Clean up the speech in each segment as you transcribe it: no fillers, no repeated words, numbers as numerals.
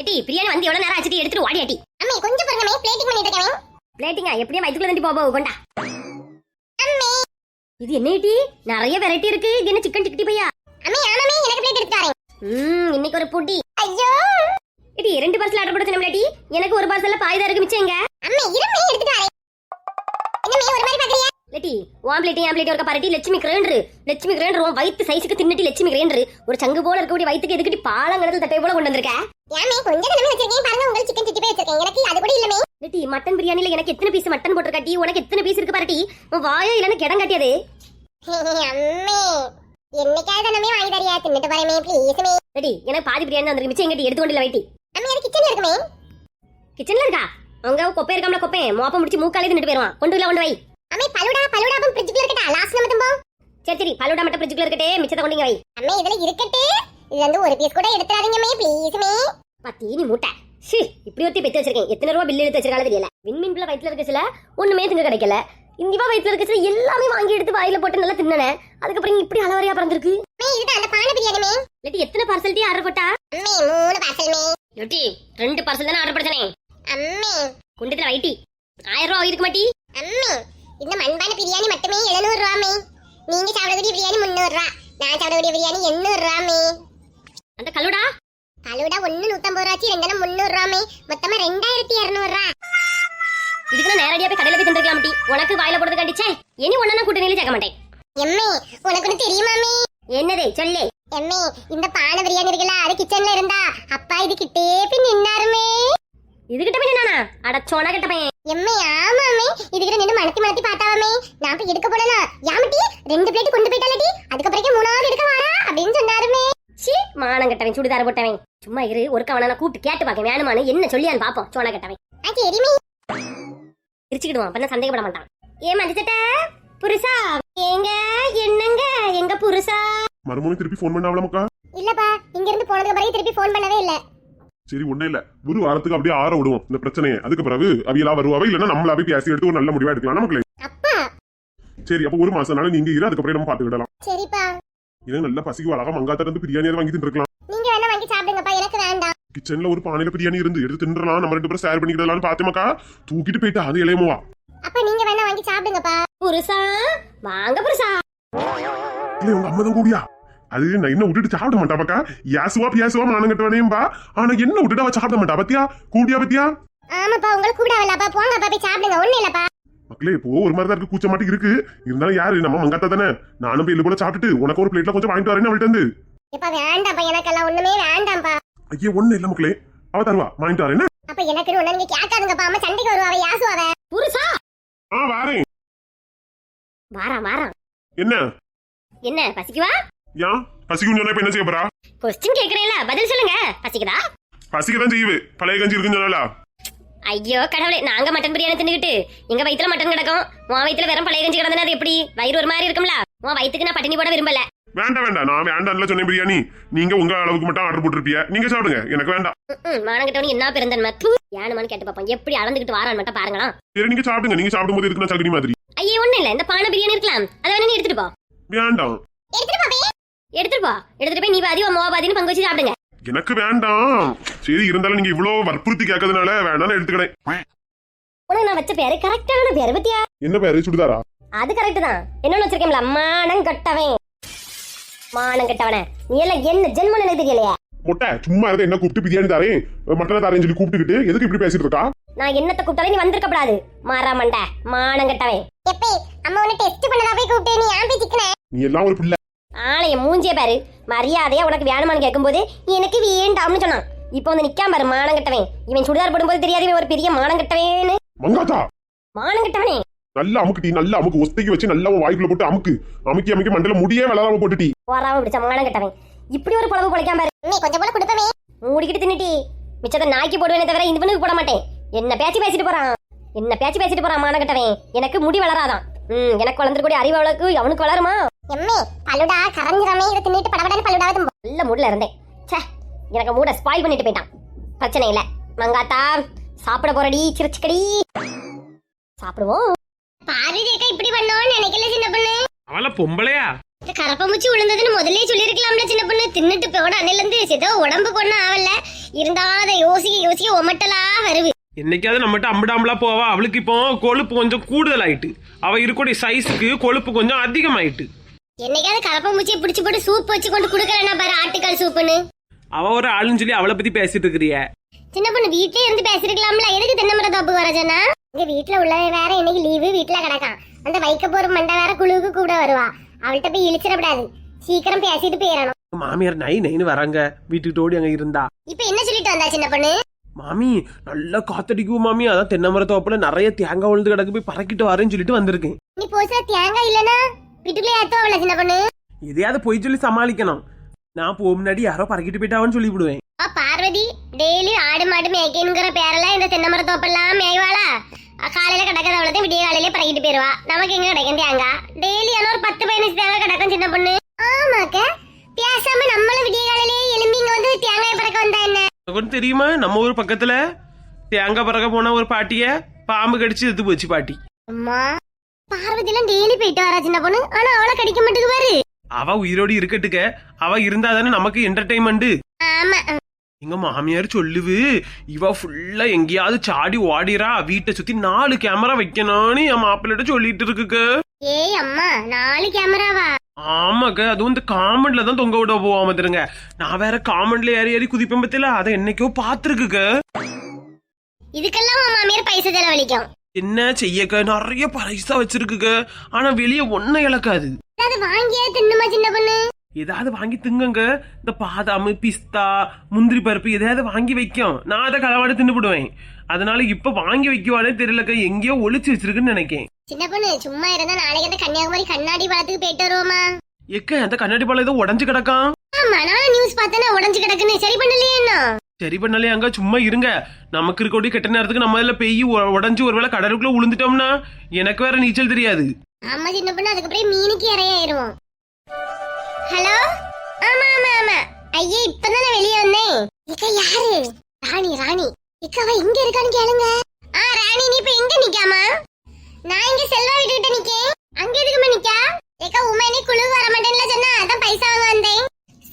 எட்டி பிரியாணி வந்து எவ்வளவு நேரம் ஆச்சு எடுத்துட்டு ஓடியாட்டி. அம்மே கொஞ்சம் பாருங்கமே பிளேட்டிங் பண்ணிட்டு இருக்கேன். பிளேட்டிங்கா எப்படியும் வயித்துக்குள்ள தண்டி போபோ கொண்டா. அம்மே இது என்ன எட்டி நிறைய வெரைட்டி இருக்கு. இது என்ன சிக்கன் டிக்கி பையா? அம்மே ஆமாமே எனக்கு பிளேட் எடுத்து வரேன். இன்னைக்கு ஒரு புடி. ஐயோ எட்டி 2 பார்சல் ஆர்டர் போட்டு சொன்னேன்டி. எனக்கு ஒரு பார்சல்ல பாதி தான் இருக்கு மிச்சம் எங்க? அம்மே இருமே எடுத்துட்டு வரேன். என்னமே ஒரு மாதிரி பாக்குறியா? லெட்டி ஒன் பிளேட் என் பிளேட் ஒரு பரட்டி லட்சுமி கிரைண்டர் உன் வயித்து சைஸ்க்கு தின்னுட்டி லட்சுமி கிரைண்டர் ஒரு சங்கு போல இருக்கக்கூடிய வயித்துக்கு எதுக்கிட்டி பாலங்கடல் தட்டை போல கொண்டு வந்திருக்க? ஏமே கொஞ்சம் தானே வச்சிருக்கேன் பாருங்க. உங்களுக்கு சிக்கன் சிட்டி வச்சிருக்கேன். எனக்கு அது கூட இல்லமே. லெட்டி மட்டன் பிரியாணில எனக்கு எத்தனை பீஸ் மட்டன் போட்டுருக்காட்டி உனக்கு எத்தனை பீஸ் இருக்கு பாரட்டி? உன் வாயோ இல்லன்னு கிடம் காட்டியது. அம்மே என்னைக்காவது நம்ம வாங்கி தரியா தின்னுட்டு வரமே ப்ளீஸ் மே. லெட்டி எனக்கு பாதி பிரியாணி வந்திருக்கு மிச்சம் எங்கட்டி எடுத்து கொண்டு வைட்டி. அம்மே அது கிச்சன்ல இருக்குமே. கிச்சன்ல இருக்கா? அவங்க கொப்பை இருக்காமல கொப்பை மோப்ப முடிச்சு மூக்காலே தின்னுட்டு போயிடுவான். கொண்டு வை. அம்மே பலுடாவும் ஃப்ரிட்ஜ்ல இருக்கட்டா லாஸ்ட் நம்ம தும்போ. சரி பலுடா மட்டும் ஃப்ரிட்ஜ்ல இருக்கட்டே மிச்சத்தை கொண்டு வை. அம்மே இதுல இருக்கட்டே. இது வந்து ஒரு பீஸ் கூட எடுத்துறாதீங்க மே ப்ளீஸ் மே. பத்தி நீ மூட்டை ஷி இப்படி ஒருத்தி பெத்து வச்சிருக்கேன். எத்தனை ரூபா பில் எடுத்து வச்சிருக்கால தெரியல. விண்மீன்ல வயித்துல இருக்கச்சுல ஒண்ணுமே திங்க கிடைக்கல. இங்கவா வயித்துல இருக்கச்சுல எல்லாமே வாங்கி எடுத்து வாயில போட்டு நல்லா தின்னனே. அதுக்கப்புறம் இப்படி அளவரையா பறந்துருக்கு. மே இதுதான் அந்த பானை பிரியாணி மே. லெட்டி எத்தனை பார்சல் டீ ஆர்டர் போட்டா? அம்மே 3 பார்சல் மே. லெட்டி 2 பார்சல் தான ஆர்டர் பண்ணனே. அம்மே கொண்டுட்டு வைட்டி 1000 ரூபாய் இருக்கு மாட்டி. அம்மே இந்த மண்பானை பிரியாணி மட்டுமே 700 ரூபாய் மே. நீங்க சாப்பிடக்கூடிய பிரியாணி 300 ரூபாய். நான் சாப்பிடக்கூடிய பிரியாணி 800 ரூபாய் மே. அந்த கலுடா ஒன்னு 150 ரூபாய் ரெண்டன 300 ரூபாய் மே. மொத்தமா 2200 ரூபாய். இதுக்கு நான் நேரடியா போய் கடையில போய் தின்னுக்கலாம் மாட்டி. உனக்கு வாயில போடுறது கண்டிச்சே. இனி ஒண்ணா கூட்டணியில சேர்க்க மாட்டேன். எம்மே உனக்கு ஒண்ணு தெரியுமா மே? என்னது சொல்லு. எம்மே இந்த பானை பிரியாணி இருக்குல அது கிச்சன்ல இருந்தா அப்பா இது கிட்டே போய் நின்னாருமே. இதுகிட்ட போய் நின்னானா? அட சோனா கிட்ட போய். எம்மே ஆமாமே இதுகிட்ட நின்னு மணத்தி பார்த்தாவமே. நான் போய் எடுக்க போனேனா யாமட்டி 2 பிளேட் கொண்டு போயிட்டாலடி. அதுக்கு அப்புறம் 3வது எடுக்க வாரா அப்படின்னு சொன்னாருமே. சீ மானம் கட்டவன் சுடிதார் போட்டவன். சும்மா இரு ஒருக்க அவன நான் கூப்பிட்டு கேட்டு பாக்க வேணுமானு என்ன சொல்லியான்னு பாப்போம். சோனா கட்டவன் சரிமே இருச்சிடுவான். அப்ப சந்தேகப்பட மாட்டான். ஏ மஞ்சட்ட புருஷா எங்க என்னங்க எங்க புருஷா? மறுமொழி திருப்பி போன் பண்ணாவல மக்கா? இல்லப்பா இங்க இருந்து போனதுக்கு பிறகு திருப்பி போன் பண்ணவே இல்ல. சரி ஒண்ணே இல்ல ஒரு வாரத்துக்கு அப்படியே ஆற விடுவோம் இந்த பிரச்சனையை. அதுக்கு பிறகு அவியலா வருவாவே இல்லன்னா நம்மளாவே பேசி எடுத்து ஒரு நல்ல முடிவா எடுக்கலாம் நமக்கு. அப்பா சரி அப்ப ஒரு மாசம்னால நீங்க இரு. அதுக்கப்புறம் நம்ம பாத்துக்கிடலாம். சரிப்பா. இது நல்ல பசிக்கு அழகா மங்காத்த இருந்து பிரியாணி வாங்கி தின்றுக்கலாம். நீங்க வேணா வாங்கி சாப்பிடுங்கப்பா எனக்கு வேண்டாம். கிச்சன்ல ஒரு பானையில பிரியாணி இருந்து எடுத்து தின்றலாம். நம்ம 2 பேரும் ஷேர் பண்ணிக்கிடலாம்னு பாத்தேமாக்கா. தூக்கிட்டு போயிட்டா அது இளையமுவா. அப்ப நீங்க வேணா வாங்கி சாப்பிடுங்கப்பா. புருஷா வாங்க புருஷா. இல்ல உங்க அம்மா தான் கூடியா? அது நான் என்ன விட்டுட்டு சாப்பிட மாட்டா பக்கா. யாசுவா மானம் கட்டுவானேம்பா. ஆனா என்ன விட்டுட்டு அவ சாப்பிட மாட்டா பத்தியா? கூடியா பத்தியா? ஆமாப்பா உங்களுக்கு கூடாவலப்பா போங்கப்பா போய் சாப்பிடுங்க. ஒண்ணு இல்லப்பா மக்களே இப்போ ஒரு மாதிரி தான் இருக்கு. கூச்ச மாட்டி இருக்கு. இருந்தாலும் யாரு நம்ம மங்காத்தா தானே. நானும் போய் போல சாப்பிட்டுட்டு உனக்கு ஒரு பிளேட்ல கொஞ்சம் வாங்கிட்டு வரேன்னு அவள்கிட்ட இருந்து. இப்ப வேண்டாம்ப்பா எனக்கெல்லாம் ஒண்ணுமே வேண்டாம்ப்பா. ஐயே ஒண்ணு இல்ல மக்களே அவ தருவா வாங்கிட்டு வரேன். அப்ப எனக்கு ஒண்ணு நீங்க கேட்காதுங்கப்பா. அம்மா சண்டைக்கு வருவாவ யாசுவாவ. புருஷா வாரேன். வாரான் என்ன பசிக்குவா? ஏன் பசிக்கும் சொன்னா இப்ப என்ன செய்ய போறா? கொஸ்டின் கேக்குறேல பதில் சொல்லுங்க. பசிக்குதா? பசிக்கதான் செய்யுது. பழைய கஞ்சி இருக்குன்னு சொன்னாலா? ஐயோ கடவுளே நாங்க மட்டன் பிரியாணி தின்னுக்கிட்டு எங்க வயித்துல மட்டன் கிடக்கும். உன் வயித்துல வெறும் பழைய கஞ்சி கிடந்தா அது எப்படி? வயிறு ஒரு மாதிரி இருக்கும்ல. உன் வயித்துக்கு நான் பட்டினி போட விரும்பல. வேண்டாம் நான் வேண்டாம்ல சொன்னேன் பிரியாணி. நீங்க உங்க அளவுக்கு மட்டும் ஆர்டர் போட்டுருப்பிய. நீங்க சாப்பிடுங்க எனக்கு வேண்டாம். மானங்கிட்டவனு என்ன பெருந்தன்மை யானுமான்னு கேட்டு பாப்போம். எப்படி அளந்துக்கிட்டு வாரான்னு மட்டும் பாருங்களா. சரி நீங்க சாப்பிடுங்க. நீங்க சாப்பிடும் போது இருக்குன்னா சகடி மாதிரி. ஐயே ஒண்ணு இல்ல இந்த பானை பிரியாணி இருக்கலாம். அதை வேணா நீ எடுத்துட்டு போ. வேண்டாம் எடுத்துட்டு போய் நீ பாதி மோவா பாதின்னு பங்கு வச்சு சாப்பிடுங்க. எனக்கு வேண்டாம். சரி இருந்தாலும் நீங்க இவ்வளவு வற்புறுத்தி கேட்கறதுனால வேண்டாம் எடுத்துக்கிறேன். உனக்கு நான் வச்ச பேரு கரெக்டான பேரு பத்தியா? என்ன பேரு? சுடிதாரா? அது கரெக்ட் தான். என்னன்னு வச்சிருக்கேன்ல மானங்கட்டவனே. நீ எல்லாம் என்ன ஜென்மம் எனக்கு தெரியலையா? மொட்டை சும்மா இருந்த என்ன கூப்பிட்டு பிரியாணி தாரேன் மட்டனை தாரேன்னு சொல்லி கூப்பிட்டுக்கிட்டு எதுக்கு இப்படி பேசிட்டு இருக்கா? நான் என்னத்த கூப்பிட்டாலே நீ வந்திருக்க கூடாது. மாறாமண்ட மானங்கட்டவன். எப்பே அம்மா உன்னை டெஸ்ட் பண்ணதாவே கூப்பிட்டு நீ ஏன் பேசிக்கன? நீ எல்லாம் ஒரு பிள்ளை. ஆளைய மூஞ்சிய பாரு. மரியாதையா உனக்கு வேணுமான்னு கேட்கும்போது எனக்கு வேண்டாம்னு சொன்னான். இப்போ வந்து நிக்காம பாரு மானங்கட்டவன். இவன் சுடிதார் போடும்போது தெரியாது இவன் ஒரு பெரிய மானங்கட்டவேன்னு. மங்காத்தா மானங்கட்டவனே நல்லா அமுக்குட்டி. நல்லா அமுக்கு. ஒஸ்தைக்கு வச்சு நல்லா வாய்க்குள்ள போட்டு அமுக்கி மண்டல முடியே வளராம போட்டுட்டி. போறாம பிடிச்ச மானங்கட்டவன். இப்படி ஒரு பொழவு பொழைக்காம பாரு. நீ கொஞ்சம் போல கொடுப்பவே. மூடிக்கிட்டு தின்னுட்டி மிச்சத்தை நாய்க்கு போடுவேனே தவிர இந்த பண்ணுக்கு போட மாட்டேன். என்ன பேசிட்டு போறான் மானங்கட்டவன். எனக்கு முடி வளராதான். எனக்கு வளர்ந்துக்கூடிய அறிவு அவளுக்கு அவனுக்கு வளருமா? எம்மே பலுடா கரஞ்சிரமே இத தின்னுட்டு படபடன்னு பலுடாவது நல்ல மூட்ல இருந்தேன். ச்சே எனக்கு மூட ஸ்பாயில் பண்ணிட்டு போயிட்டான். பிரச்சனை இல்ல மங்காத்தா சாப்பிட போறடி சிரிச்சுக்கடி. சாப்பிடுவோம். பாரு ரேகா இப்படி பண்ணோன்னு நினைக்கல சின்ன பொண்ணு. அவள பொம்பளையா? இந்த கரப்பமுச்சி விழுந்ததுன்னு முதல்லயே சொல்லிருக்கலாம்ல சின்ன பொண்ணு. தின்னுட்டு போட அன்னையில இருந்து ஏதோ உடம்பு பொண்ணு ஆவல. இருந்தாலும் அதை யோசிக்க ஒமட்டலா வருது. என்னைக்காவது நம்மகிட்ட அம்பிடாமலா போவா. அவளுக்கு இப்போ கொழுப்பு கொஞ்சம் கூடுதல் ஆயிட்டு. அவ இருக்கக்கூடிய சைஸுக்கு கொழுப்பு கொஞ்சம் அதிகமாயிட்டு. என்னைக்காவது கலப்பம்பூச்சியை பிடிச்சு போட்டு சூப் வச்சு கொண்டு குடுக்கலன்னா பாரு, ஆட்டுக்கால் சூப்புன்னு. அவ ஒரு ஆளுன்னு சொல்லி அவளை பத்தி பேசிட்டு இருக்கிறிய. சின்ன பொண்ணு வீட்லயே இருந்து பேசிருக்கலாம்ல, எதுக்கு தென்னமர தோப்புக்கு வர சொன்னா? இங்க வீட்டுல உள்ள வேற இன்னைக்கு லீவு, வீட்டுல கிடக்கான். அந்த வைக்க போற மண்டை வேற குழுவுக்கு கூட வருவா. அவள்கிட்ட போய் இழிச்சிடக்கூடாது, சீக்கிரம் பேசிட்டு போயிடணும். மாமியார் நைன்னு வராங்க, வீட்டுக்கு ஓடி அங்க இருந்தா. இப்ப என்ன சொல்லிட்டு வந்தா சின்ன பொண்ணு? மாமி நல்லா காத்தடிக்கும் மாமி, அதான் தென்னை மரத்தோப்புல நிறைய தேங்காய் விழுந்து கிடக்கு, போய் பறக்கிட்டு வரேன்னு சொல்லிட்டு வந்திருக்கேன். நீ போசா தேங்காய் இல்லனா வீட்டுக்குள்ளே ஏத்தோவல சின்ன பொண்ணு. எதையாவது போய் சொல்லி சமாளிக்கணும். நான் போ முன்னாடி யாரோ பறக்கிட்டு போயிட்டாவன்னு சொல்லி விடுவேன். பார்வதி டெய்லி ஆடு மாடு மேய்க்கணுங்கிற பேரெல்லாம் இந்த தென்னை மரத்தோப்பெல்லாம் மேய்வாளா? காலையில கிடக்கிற அவ்வளோதான் விடிய காலையில பறக்கிட்டு போயிருவா. நமக்கு எங்க கிடைக்கும் தேங்காய்? டெய்லி ஆனா ஒரு 10-15 தேங்காய் கிடக்கும் சின்ன பொண்ணு. ஆமாக்க, பேசாம நம்மளும் விடிய காலையிலே எலும்பி இங்க வந்து தேங்காய் பறக்க வந்தா என்ன? உனக்கு தெரியுமா, நம்ம ஊர் பக்கத்துல தேங்காய் பறக்க போன ஒரு பாட்டிய பாம்பு கடிச்சு எடுத்து போச்சு பாட்டி. அம்மா, பார்வதி எல்லாம் டெய்லி போயிட்டு வரா சின்ன பொண்ணு, ஆனா அவளை கடிக்க மாட்டேங்குது பாரு. அவ உயிரோடு இருக்கட்டுக்க, அவ இருந்தா தானே நமக்கு என்டர்டைன்மெண்ட். ஆமா, எங்க மாமியார் சொல்லுவு, இவ ஃபுல்லா எங்கேயாவது சாடி ஓடிரா, வீட்டை சுத்தி 4 கேமரா வைக்கணும்னு என் மாப்பிள்ளைட்ட சொல்லிட்டு இருக்குக்க. ஏய் அம்மா, 4 கேமராவா? ஆமாக்க, அதுவும் இந்த காமெண்ட்ல தான் தொங்க விட போவாம தெரியுங்க. நான் வேற காமெண்ட்ல ஏறி ஏறி குதிப்பேன் பத்தில, அதை என்னைக்கோ பாத்துருக்குக்க. இதுக்கெல்லாம் உன் மாமியார் பைசா செலவழிக்கும். என்ன செய்யக்க, நிறைய பைசா வச்சிருக்குக்க, ஆனா வெளியே ஒன்னும் இழக்காது. அது வாங்கியே தின்னுமா சின்ன பொண்ணு? ஏதாவது வாங்கி திங்குங்க. இந்த பாதாம், பிஸ்தா, முந்திரி பருப்பு எதையாவது வாங்கி வைக்கும். நான் அதை களவாடு தின்னுபிடுவேன். அதனால இப்ப வாங்கி வைக்குவானே தெரியலக்க, எங்கேயோ ஒளிச்சு வச்சிருக்குன்னு நினைக்கேன். சின்ன பொண்ணு சும்மா இருந்தா நாளைக்கு அந்த கன்னியாகுமரி கண்ணாடி பழத்துக்கு போயிட்டு வருவோமா? எக்க, அந்த கண்ணாடி பாலம் ஏதோ உடஞ்சு கிடக்கான். ஆமா, நானும் நியூஸ் பார்த்தேன், உடஞ்சு கிடக்குன்னு. சரி பண்ணலையே என்ன? சரி பண்ணலே, அங்க சும்மா இருங்க. நமக்கு இருக்கக்கூடிய கெட்ட நேரத்துக்கு நம்ம இதுல பெய்யி உடஞ்சு ஒருவேளை கடலுக்குள்ள உளுந்துட்டோம்னா எனக்கு வேற நீச்சல் தெரியாது. ஆமா சின்ன பொண்ணு, அதுக்கப்புறம் மீனுக்கு இறையாயிருவோம். ஹலோ, ஆமா ஆமா ஆமா, ஐயே இப்பதான் நான் வெளியே வந்தேன். இக்கா யாரு? ராணி. இக்கா அவ எங்க இருக்கான்னு கேளுங்க. ராணி, நீ இப்ப எங்க நிக்காமா? நான் இங்க செல்வா வீட்டுக்கிட்ட நிக்கேன். அங்க எதுக்குமா நிக்கா? ஏக்கா உமானே குழு வர மாட்டேன்ல சொன்னா, அதான் பைசா வாங்க வந்தேன்.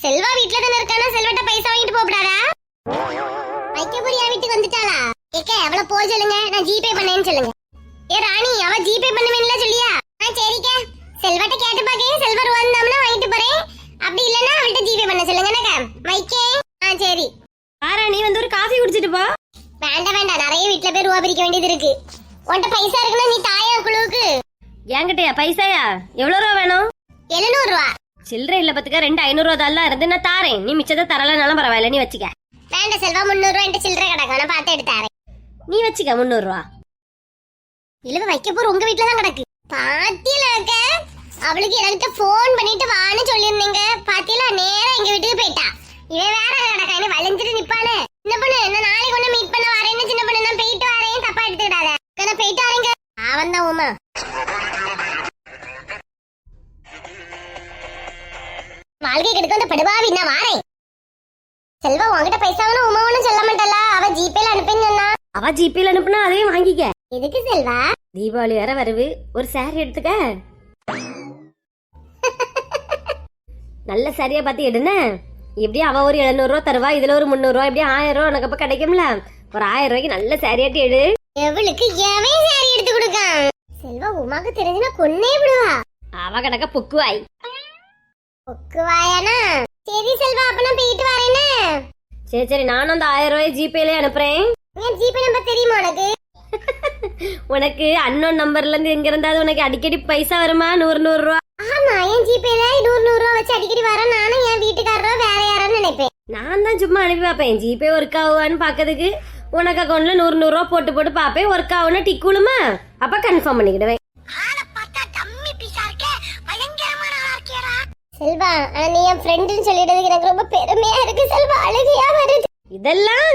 செல்வா வீட்டுல தானே இருக்கானா, செல்வட்ட பைசா வாங்கிட்டு போடாதா? வைக்கபுரியா வீட்டுக்கு வந்துட்டாளா? ஏக்கா எவ்வளவு போக சொல்லுங்க, நான் ஜிபே பண்ணேன்னு சொல்லுங்க. ஏ ராணி, அவ ஜிபே பண்ணுவேன்ல சொல்லியா? சரிக்கா, செல்வட்ட கேட்டு பாக்கேன். செல்வர் வந்தாம்னா வாங்கிட்டு போறேன், அப்படி இல்லன்னா அவள்கிட்ட ஜிபே பண்ண சொல்லுங்க. வைக்கேன். சரி நீ வந்து ஒரு காஃபி குடிச்சிட்டு போ. வேண்டாம், நிறைய வீட்டுல போய் ரூபா பிரிக்க வேண்டியது இருக்கு. உன்கிட்ட பைசா இருக்குன்னா நீ தாயா குழுவுக்கு. என்கிட்டயா பைசாயா? எவ்வளவு ரூபா வேணும்? 700 ரூபா. சில்லறை இல்ல பத்துக்க, 2 500 ரூபா தான் இருந்து நான் தாரேன். நீ மிச்சத்தை தரலனாலும் பரவாயில்ல, நீ வச்சுக்க. வேண்டாம் செல்வா, 300 ரூபா என்கிட்ட சில்லறை கிடக்கும், நான் பார்த்து எடுத்தாரேன். நீ வச்சுக்க 300 ரூபா. இல்ல வைக்க போற உங்க வீட்டுல தான் கிடக்கு. பாத்தியலாக்க, அவளுக்கு என்கிட்ட போன் பண்ணிட்டு வான்னு சொல்லியிருந்தீங்க. பாத்தியலா, நேரா எங்க வீட்டுக்கு போயிட்டா. இவன் வேற கிடக்கானு வளைஞ்சிட்டு நிப்பானே. சின்ன பொண்ணு, நான் நாளைக்கு ஒண்ணு மீட் பண்ண வரேன்னு. சின்ன பொண்ணு, நான் போயிட்டு வரேன், தப்பா எடுத்துக்கிடாத. நான் போயிட்டு வரேங்க. அவன் தான் உமா. வாழ்க்கை கெடுக்க அந்த படுபாவி, நான் வாரேன். செல்வா, உங்ககிட்ட பைசா வேணும் உமா ஒண்ணும் சொல்ல மாட்டாளா? அவ ஜிபேல அனுப்புன்னு சொன்னா. அவ ஜிபேல அனுப்புனா அதையும் வாங்கிக்க. எதுக்கு செல்வா? தீபாவளி வேற வருது, ஒரு சாரி எடுத்துக்க. நல்ல சாரியா பார்த்து எடுன. எப்படியும் அவ ஒரு 700 ரூபா தருவா, இதுல ஒரு 300 ரூபா, எப்படியும் 1000 ரூபா உனக்கு அப்ப கிடைக்கும்ல. ஒரு 1000 ரூபாய்க்கு நல்ல சாரியாட்டி எடு. எவளுக்கு எவன் சாரி எடுத்து கொடுக்கான்? செல்வா, உமாக்கு தெரிஞ்சுனா கொன்னே விடுவா. அவ கிடக்க பொக்குவாய். பொக்குவாயானா? சரி செல்வா, அப்ப நான் போயிட்டு வரேனே. சரி, நானும் அந்த 1000 ரூபாய் ஜிபேல அனுப்புறேன். என் ஜிபே நம்பர் தெரியுமா உனக்கு? உனக்கு அன்னோன் நம்பர்ல இருந்து எங்க இருந்தாவது உனக்கு அடிக்கடி பைசா வருமா? 100 ரூபா. ஆமா, என் ஜிபேல 100 ரூபா வச்சு அடிக்கடி வரேன். நானும் என் வீட்டுக்காரரோ வேற யாரோன்னு நினைப்பேன். நான் தான் சும்மா அனுப்பி பார்ப்பேன், ஜிபே ஒர்க் ஆகுவான்னு பாக்கிறதுக்கு. உனக்கு அக்கௌண்ட்ல 100 ரூபா போட்டு பாப்பேன். ஒர்க் ஆகுனா டிக்குளுமா, அப்ப கன்ஃபார்ம் பண்ணிக்கிடுவேன். செல்வா, நீ என் ஃப்ரெண்டுன்னு சொல்லிடுறதுக்கு எனக்கு ரொம்ப பெருமையா இருக்கு செல்வா. அழகையா வருது இதெல்லாம்.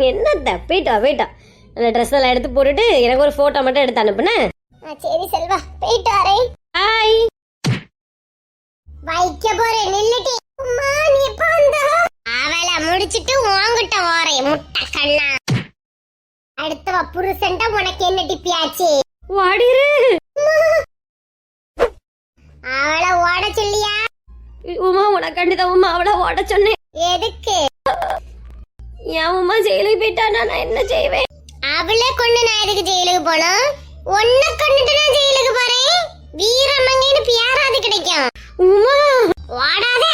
என்னத்த போயிட்டா அந்த ட்ரெஸ் எல்லாம் எடுத்து போட்டுட்டு எனக்கு ஒரு போட்டோ மட்டும் எடுத்து அனுப்புனேன். சரி செல்வா, போயிட்டு வரேன். ஹாய். வைக்க போறேன், நில்லுடி. அம்மா, நீ எப்ப வந்தா? அவளை முடிச்சிட்டு வாங்கிட்ட வரேன், முட்டை கண்ணா. அடுத்த புருஷன்டா உனக்கு என்ன டிப்பியாச்சு? வாடிரு. அவளை ஓட சொல்லியா? உமா, உனக்காண்டிதான் உமா அவளை ஓட சொன்னேன். எதுக்கு? என் உமா ஜெயிலுக்கு போயிட்டானா நான் என்ன செய்வேன்? அவளை கொண்டு நான் எதுக்கு ஜெயிலுக்கு போனோம்? உன்னை கொண்டுட்டு நான் ஜெயிலுக்கு போறேன். வீரமங்கைன்னு பியாராது கிடைக்கும். உமா ஓடாத.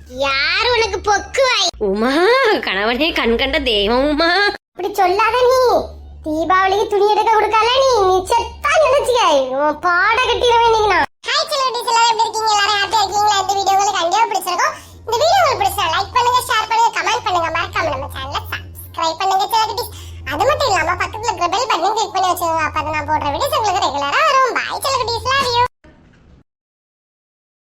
யார் உனக்கு பொக்குவாய்? உமா கணவனே கண் கண்ட தெய்வம் உமா. அப்படி சொல்லாத நீ. தீபாவளிக்கு துணி எடுக்க கொடுக்கல நீ செத்தா நினைச்சுக்க. பாட கட்டிடுவேன்.